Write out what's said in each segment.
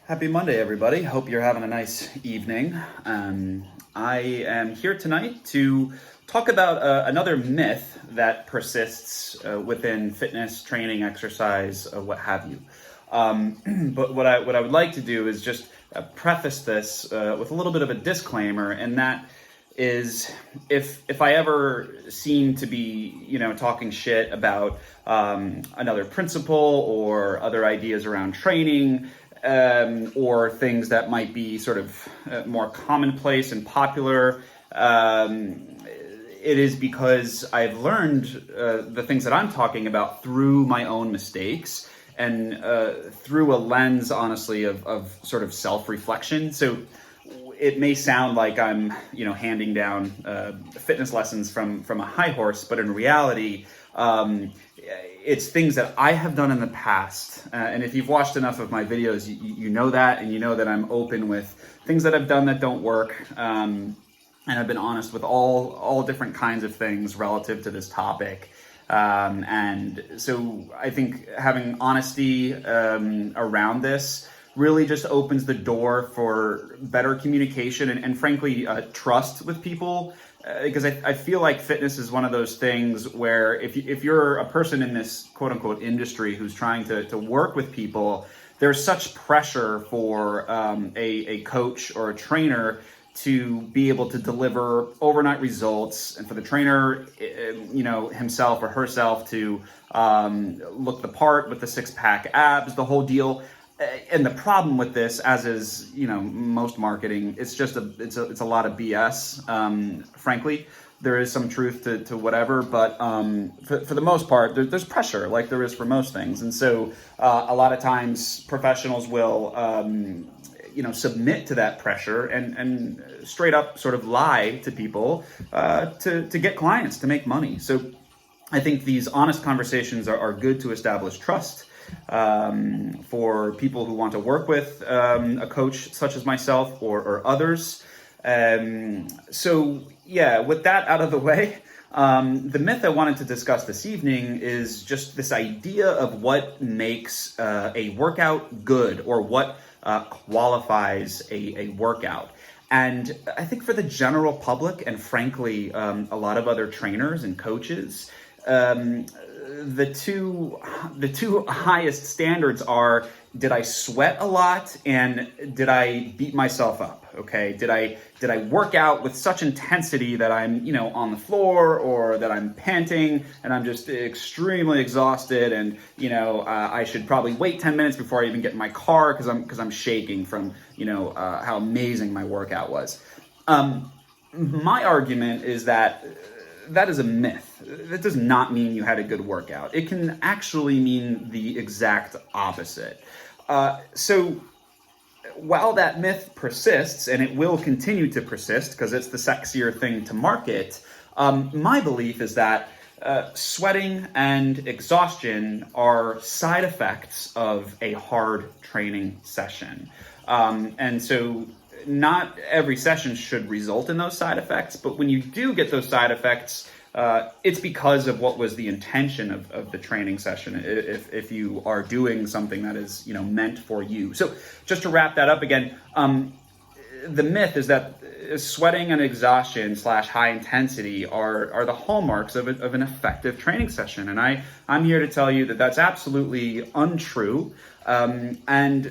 Happy Monday, everybody. Hope you're having a nice evening. I am here tonight to talk about another myth that persists within fitness, training, exercise, what have you. But what I would like to do is just preface this with a little bit of a disclaimer, and that is if I ever seem to be, talking shit about another principle or other ideas around training, or things that might be sort of more commonplace and popular, it is because I've learned the things that I'm talking about through my own mistakes and through a lens, honestly, of sort of self-reflection. So it may sound like I'm, handing down fitness lessons from a high horse, but in reality, it's things that I have done in the past. And if you've watched enough of my videos, you know that, and you know that I'm open with things that I've done that don't work. And I've been honest with all different kinds of things relative to this topic. And so I think having honesty around this really just opens the door for better communication and frankly, trust with people. Because I feel like fitness is one of those things where if you're a person in this quote unquote industry who's trying to work with people, there's such pressure for a coach or a trainer to be able to deliver overnight results, and for the trainer, himself or herself to look the part with the six-pack abs, the whole deal. And the problem with this, as is, most marketing, it's a lot of BS. Frankly, there is some truth to whatever, but for the most part, there's pressure, like there is for most things. And so a lot of times professionals will, submit to that pressure and straight up sort of lie to people to get clients, to make money. So I think these honest conversations are good to establish trust. For people who want to work with a coach such as myself or others. So yeah, with that out of the way, the myth I wanted to discuss this evening is just this idea of what makes a workout good, or what qualifies a workout. And I think for the general public, and frankly, a lot of other trainers and coaches, the two highest standards are: did I sweat a lot, and did I beat myself up? Okay, did I work out with such intensity that I'm on the floor, or that I'm panting and I'm just extremely exhausted, and I should probably wait 10 minutes before I even get in my car because I'm shaking from how amazing my workout was. My argument is that is a myth. That does not mean you had a good workout. It can actually mean the exact opposite. So while that myth persists, and it will continue to persist because it's the sexier thing to market, my belief is that sweating and exhaustion are side effects of a hard training session. And so not every session should result in those side effects, but when you do get those side effects, it's because of what was the intention of the training session, if you are doing something that is meant for you. So just to wrap that up again, the myth is that sweating and exhaustion / high intensity are the hallmarks of an effective training session, and I'm here to tell you that that's absolutely untrue. And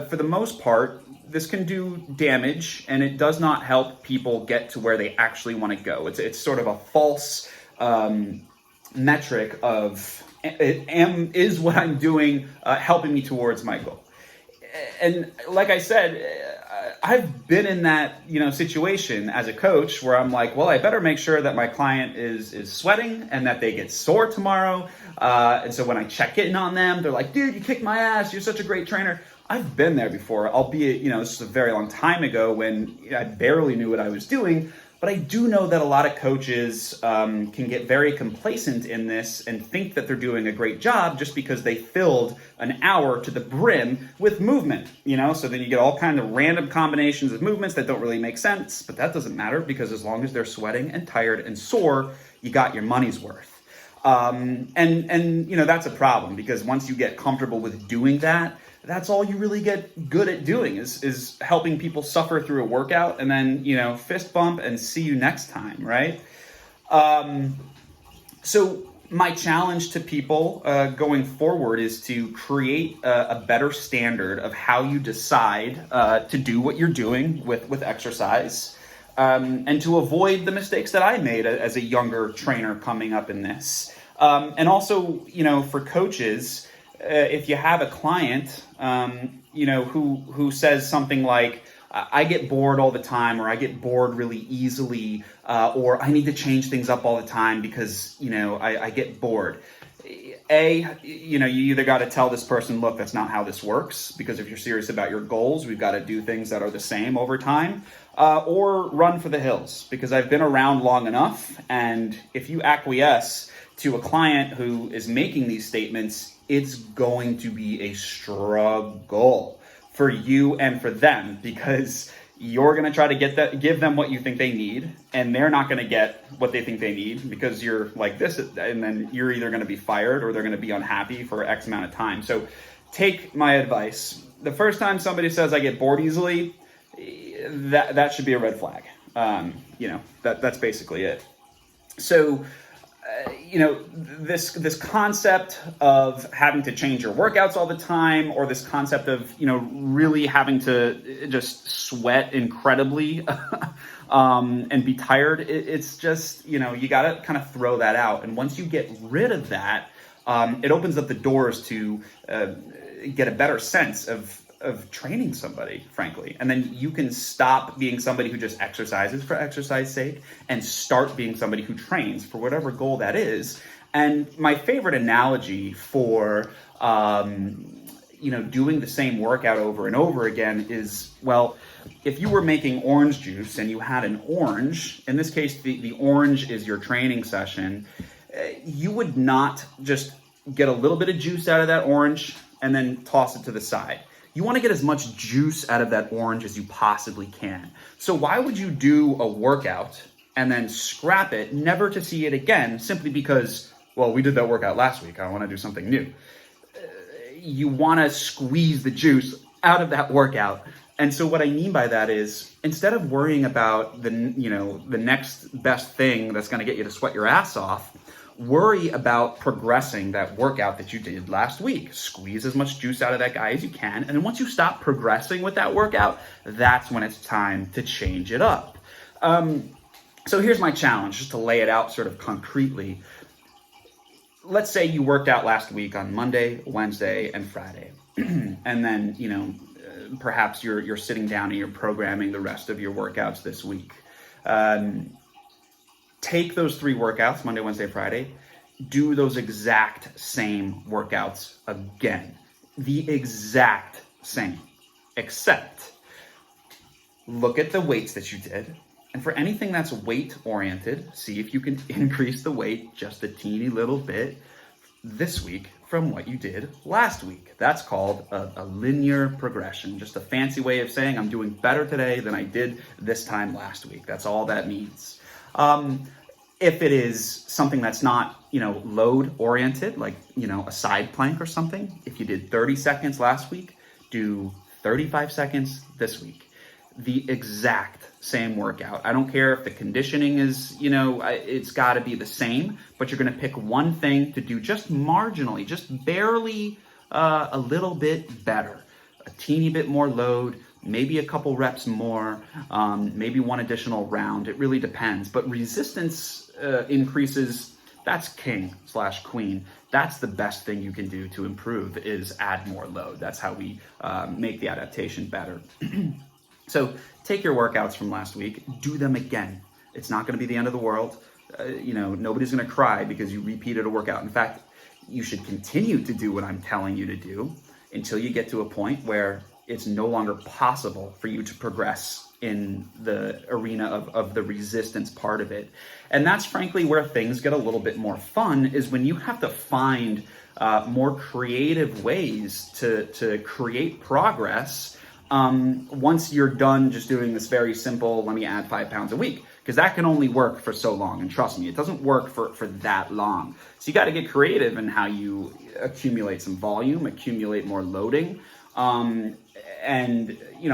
for the most part, this can do damage, and it does not help people get to where they actually want to go. It's sort of a false metric of is what I'm doing helping me towards my goal. And like I said, I've been in that situation as a coach where I'm like, well, I better make sure that my client is sweating and that they get sore tomorrow. And so when I check in on them, they're like, dude, you kicked my ass. You're such a great trainer. I've been there before, albeit, this is a very long time ago when I barely knew what I was doing. But I do know that a lot of coaches can get very complacent in this and think that they're doing a great job just because they filled an hour to the brim with movement, So then you get all kinds of random combinations of movements that don't really make sense. But that doesn't matter, because as long as they're sweating and tired and sore, you got your money's worth. And that's a problem, because once you get comfortable with doing that, that's all you really get good at doing is helping people suffer through a workout and then, fist bump and see you next time, right? So my challenge to people going forward is to create a better standard of how you decide to do what you're doing with exercise, and to avoid the mistakes that I made as a younger trainer coming up in this. And also, for coaches, if you have a client, who says something like, I get bored all the time, or I get bored really easily, or I need to change things up all the time because, I get bored. You either got to tell this person, look, that's not how this works, because if you're serious about your goals, we've got to do things that are the same over time, or run for the hills, because I've been around long enough. And if you acquiesce to a client who is making these statements, it's going to be a struggle for you and for them, because you're going to try to give them what you think they need, and they're not going to get what they think they need because you're like this, and then you're either going to be fired or they're going to be unhappy for X amount of time. So take my advice. The first time somebody says I get bored easily, that should be a red flag. That's basically it. So this concept of having to change your workouts all the time, or this concept of, really having to just sweat incredibly and be tired, it's just, you got to kind of throw that out. And once you get rid of that, it opens up the doors to get a better sense of training somebody, frankly. And then you can stop being somebody who just exercises for exercise sake and start being somebody who trains for whatever goal that is. And my favorite analogy for, doing the same workout over and over again is, well, if you were making orange juice and you had an orange, in this case, the orange is your training session, you would not just get a little bit of juice out of that orange and then toss it to the side. You want to get as much juice out of that orange as you possibly can. So why would you do a workout and then scrap it, never to see it again, simply because, well, we did that workout last week, I want to do something new? You want to squeeze the juice out of that workout. And so what I mean by that is, instead of worrying about the next best thing that's going to get you to sweat your ass off, worry about progressing that workout that you did last week. Squeeze as much juice out of that guy as you can. And then once you stop progressing with that workout, that's when it's time to change it up. So here's my challenge, just to lay it out sort of concretely. Let's say you worked out last week on Monday, Wednesday, and Friday. And then, perhaps you're sitting down and you're programming the rest of your workouts this week. Take those 3 workouts, Monday, Wednesday, Friday, do those exact same workouts again. The exact same, except look at the weights that you did. And for anything that's weight oriented, see if you can increase the weight just a teeny little bit this week from what you did last week. That's called a linear progression, just a fancy way of saying I'm doing better today than I did this time last week. That's all that means. If it is something that's not, load oriented, like, a side plank or something, if you did 30 seconds last week, do 35 seconds this week. The exact same workout. I don't care if the conditioning is, it's got to be the same, but you're going to pick one thing to do just marginally, just barely a little bit better, a teeny bit more load, maybe a couple reps more, maybe one additional round. It really depends. But resistance increases, that's king/queen. That's the best thing you can do to improve, is add more load. That's how we make the adaptation better. So take your workouts from last week, do them again. It's not going to be the end of the world. Nobody's going to cry because you repeated a workout. In fact, you should continue to do what I'm telling you to do until you get to a point where it's no longer possible for you to progress in the arena of the resistance part of it. And that's frankly where things get a little bit more fun, is when you have to find more creative ways to create progress once you're done just doing this very simple, let me add 5 pounds a week, because that can only work for so long. And trust me, it doesn't work for that long. So you got to get creative in how you accumulate some volume, accumulate more loading. And,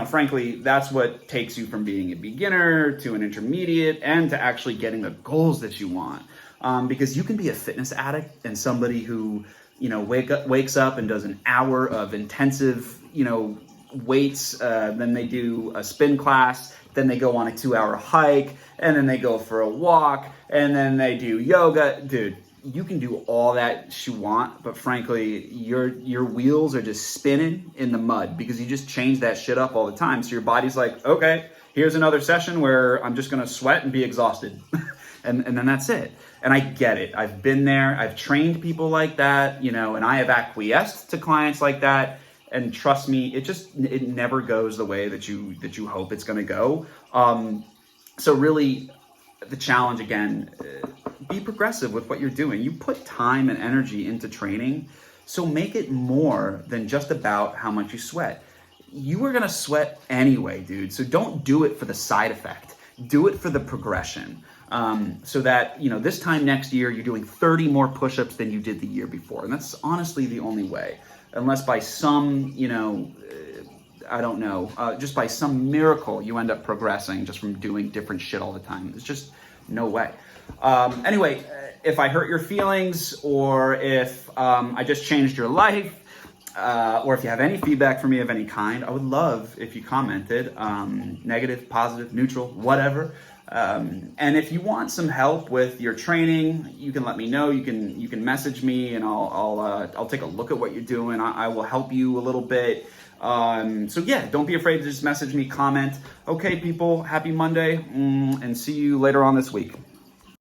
frankly, that's what takes you from being a beginner to an intermediate and to actually getting the goals that you want. Because you can be a fitness addict and somebody who, wakes up and does an hour of intensive, weights, then they do a spin class, then they go on a 2-hour hike, and then they go for a walk, and then they do yoga. Dude, you can do all that you want, but frankly, your wheels are just spinning in the mud because you just change that shit up all the time. So your body's like, okay, here's another session where I'm just gonna sweat and be exhausted. and then that's it. And I get it. I've been there. I've trained people like that, and I have acquiesced to clients like that. And trust me, it never goes the way that you hope it's gonna go. So really, the challenge again, be progressive with what you're doing. You put time and energy into training, so make it more than just about how much you sweat. You are gonna sweat anyway, dude. So don't do it for the side effect. Do it for the progression. So that, this time next year, you're doing 30 more push-ups than you did the year before. And that's honestly the only way. Unless by some, I don't know, just by some miracle, you end up progressing just from doing different shit all the time. There's just no way. Anyway, if I hurt your feelings, or if I just changed your life, or if you have any feedback for me of any kind, I would love if you commented, negative, positive, neutral, whatever. And if you want some help with your training, you can let me know. You can message me, and I'll take a look at what you're doing. I will help you a little bit. So yeah, don't be afraid to just message me, comment. Okay, people, happy Monday, and see you later on this week.